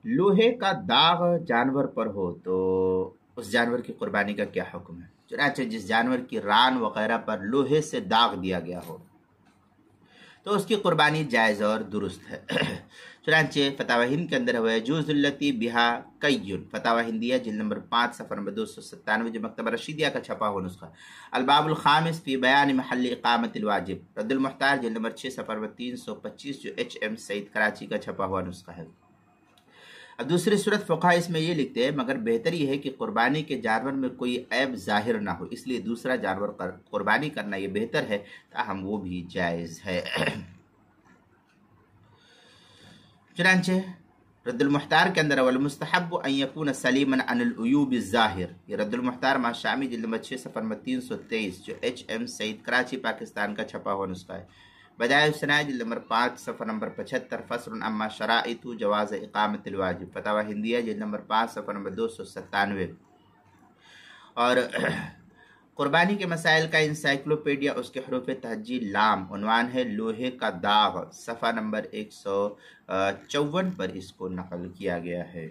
लोहे का दाग जानवर पर हो तो उस जानवर की कुर्बानी का क्या हुक्म है? चुनांचे जिस जानवर की रान वगैरह पर लोहे से दाग दिया गया हो तो उसकी कुर्बानी जायज़ और दुरुस्त है। चुनांचे फतावा हिंद के अंदर हुआ है जूजुल्लती बिहा कय्युन, फतावा हिंदिया जिल्द नंबर 5 सफ़र नंबर 297 जो मकतबा रशीदिया का छपा हुआ नुस्खा। अलबाबुल खामिस फी बयान महल इकामतिल वाजिब, रद्दुल मुख्तार जिल्द नंबर 6 सफ़र नंबर 325 जो HM सईद कराची का छपा हुआ नुस्खा है। अब दूसरी सूरत फ़ुक़हा इसमें ये लिखते हैं मगर बेहतर ये है कि कुर्बानी के जानवर में कोई ऐब ज़ाहिर ना हो, इसलिए दूसरा जानवर कुर्बानी करना ये बेहतर है, ताहम वो भी जायज़ है। चुनांचे रद्दुल मुख्तार के अंदर वल मुस्तहब अन यकून सलीमन अनिल उयूब ज़ाहिर, ये रद्दुल मुख्तार माशामी जिल्द नंबर 6 सफ़र नंबर 323 जो HM सईद कराची पाकिस्तान का छपा हुआ नुस्खा है। बजाय सनाय जिल्द नंबर 5 सफ़र नंबर 75 फस्ल अम्मा शराइतु जवाज़ इकामतिल वाजिब, फतावा हिंदिया जिल्द नंबर 5 सफ़र नंबर 297। और कुर्बानी के मसाइल का इंसाइक्लोपीडिया उसके हरूफ तहजी लाम, उन्वान है लोहे का दाग, सफ़ा नंबर 154 पर इसको नकल किया गया है।